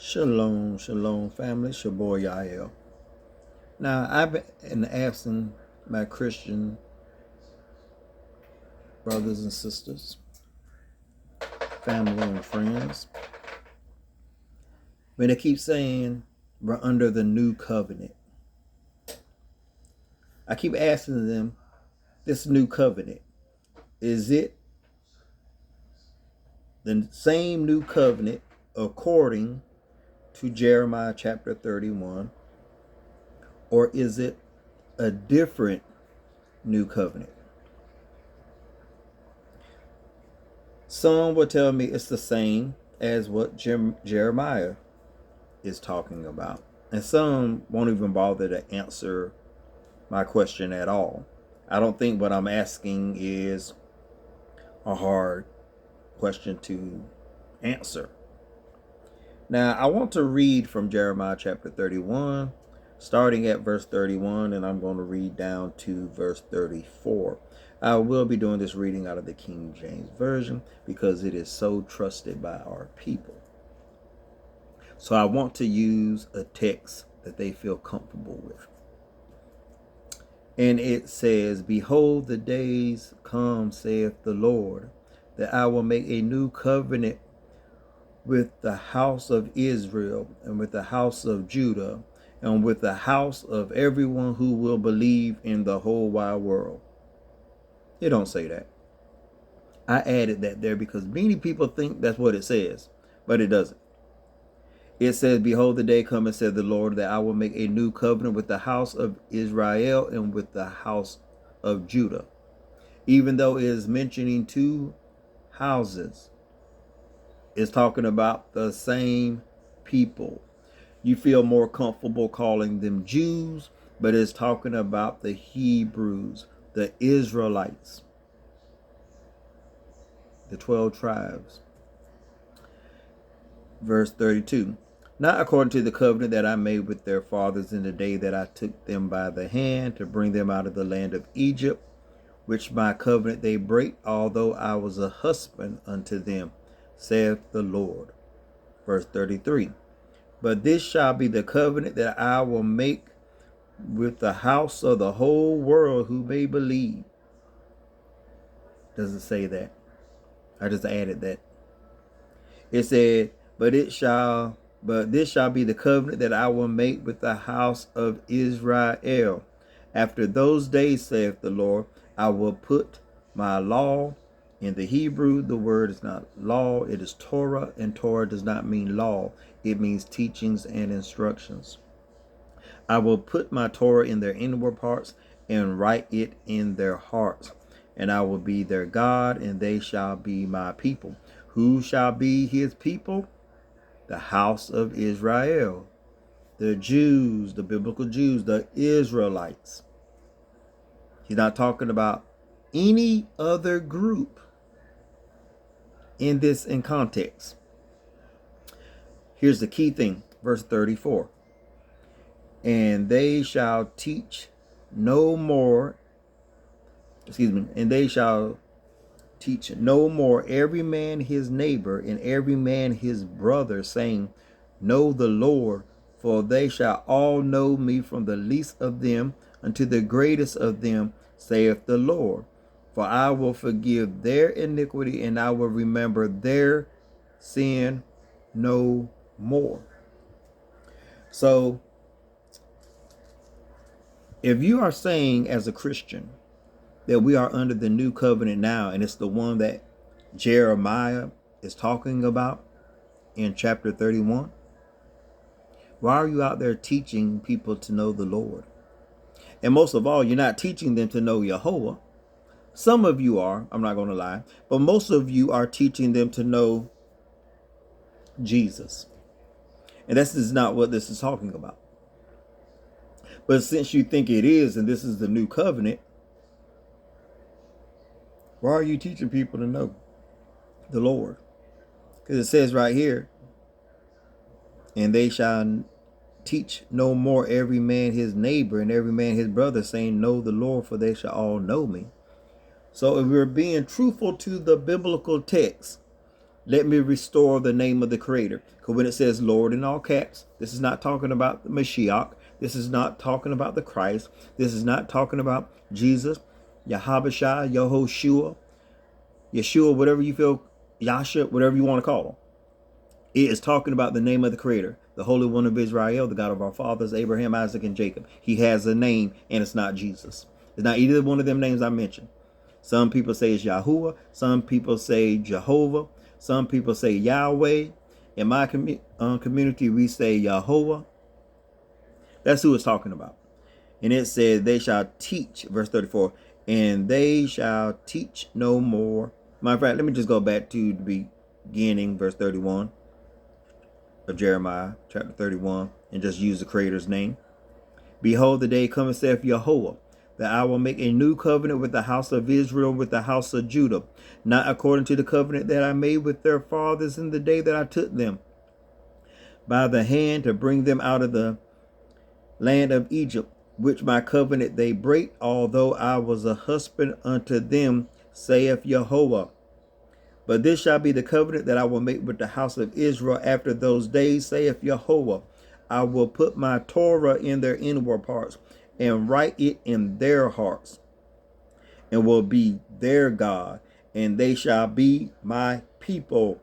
Shalom, shalom, family. It's your boy Yael. Now, I've been asking my Christian brothers and sisters, family and friends, when they keep saying we're under the new covenant, I keep asking them, this new covenant, is it the same new covenant according to Jeremiah chapter 31, or is it a different new covenant? Some will tell me it's the same as what Jeremiah is talking about. And some won't even bother to answer my question at all. I don't think what I'm asking is a hard question to answer. Now, I want to read from Jeremiah chapter 31, starting at verse 31, and I'm going to read down to verse 34. I will be doing this reading out of the King James Version because it is so trusted by our people. So I want to use a text that they feel comfortable with. And it says, "Behold, the days come, saith the Lord, that I will make a new covenant with the house of Israel and with the house of Judah and with the house of everyone who will believe in the whole wide world." It don't say that. I added that there because many people think that's what it says, but it doesn't. It says, "Behold, the day cometh, said the Lord, that I will make a new covenant with the house of Israel and with the house of Judah." Even though it is mentioning two houses, it's talking about the same people. You feel more comfortable calling them Jews, but it's talking about the Hebrews, the Israelites, the 12 tribes. Verse 32. "Not according to the covenant that I made with their fathers in the day that I took them by the hand to bring them out of the land of Egypt, which my covenant they break, although I was a husband unto them, saith the Lord." Verse 33. "But this shall be the covenant that I will make with the house of the whole world who may believe." Doesn't say that. I just added that. It said, but this shall be the covenant that I will make with the house of Israel. After those days, saith the Lord, I will put my law." In the Hebrew, the word is not law, it is Torah, and Torah does not mean law. It means teachings and instructions. "I will put my Torah in their inward parts and write it in their hearts. And I will be their God, and they shall be my people." Who shall be his people? The house of Israel, the Jews, the biblical Jews, the Israelites. He's not talking about any other group in this in context. Here's the key thing, verse 34. "And they shall teach no more, and they shall teach no more every man his neighbor and every man his brother, saying, Know the Lord, for they shall all know me, from the least of them unto the greatest of them, saith the Lord. For I will forgive their iniquity, and I will remember their sin no more." So, if you are saying as a Christian that we are under the new covenant now, and it's the one that Jeremiah is talking about in chapter 31, why are you out there teaching people to know the Lord? And most of all, you're not teaching them to know Jehovah. Some of you are, I'm not going to lie, but most of you are teaching them to know Jesus. And this is not what this is talking about. But since you think it is, and this is the new covenant, why are you teaching people to know the Lord? Because it says right here, "And they shall teach no more every man his neighbor and every man his brother, saying, Know the Lord, for they shall all know me." So if we're being truthful to the biblical text, Let me restore the name of the Creator. Because when it says Lord in all caps, this is not talking about the Mashiach. This is not talking about the Christ. This is not talking about Jesus, Yahabashai, Yehoshua, Yeshua, whatever you feel, Yasha, whatever you want to call him. It is talking about the name of the Creator, the Holy One of Israel, the God of our fathers, Abraham, Isaac, and Jacob. He has a name, and it's not Jesus. It's not either one of them names I mentioned. Some people say it's Yahuwah. Some people say Jehovah. Some people say Yahweh. In my community, we say Yahuwah. That's who it's talking about. And it said, they shall teach, verse 34, and they shall teach no more. Matter of fact, let me just go back to the beginning, verse 31 of Jeremiah, chapter 31, and just use the Creator's name. Behold, the day cometh, saith Yahuwah, that I will make a new covenant with the house of Israel, with the house of Judah, not according to the covenant that I made with their fathers in the day that I took them by the hand to bring them out of the land of Egypt, which my covenant they break, although I was a husband unto them, saith Yahuwah. But this shall be the covenant that I will make with the house of Israel after those days, saith Yahuwah. I will put my Torah in their inward parts, and write it in their hearts, and will be their God, and they shall be my people.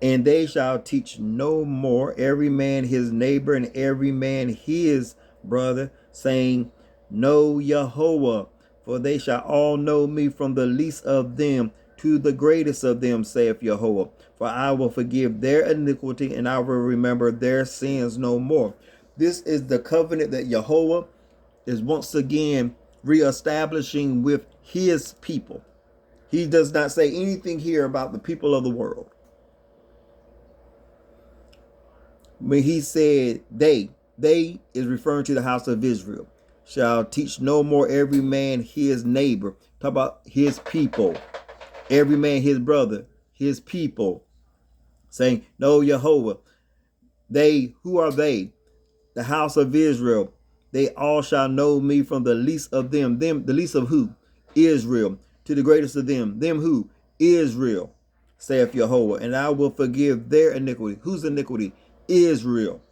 And they shall teach no more every man his neighbor and every man his brother, saying, Know Yahuwah, for they shall all know me, from the least of them to the greatest of them, saith Yahuwah. For I will forgive their iniquity, and I will remember their sins no more. This is the covenant that Yahuwah is once again reestablishing with his people. He does not say anything here about the people of the world. When he said they is referring to the house of Israel, shall teach no more every man his neighbor. Talk about his people. Every man his brother, his people. Saying, Know Yahuwah. They, who are they? The house of Israel. They all shall know me, from the least of them. The least of who? Israel. To the greatest of them. Them who? Israel, saith Yahuwah. And I will forgive their iniquity. Whose iniquity? Israel.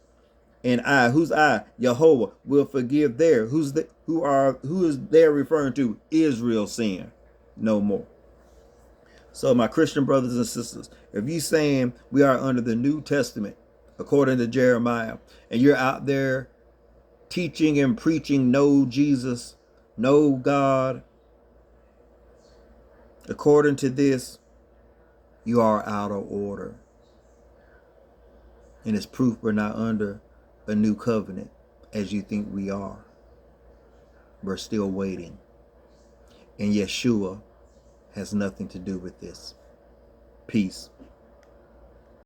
And I, who's I? Yahuwah, will forgive their, who is there referring to? Israel's sin no more. So my Christian brothers and sisters, if you saying we are under the New Testament, according to Jeremiah, and you're out there teaching and preaching, know Jesus, know God, according to this, you are out of order. And it's proof we're not under a new covenant as you think we are. We're still waiting. And Yeshua has nothing to do with this. Peace.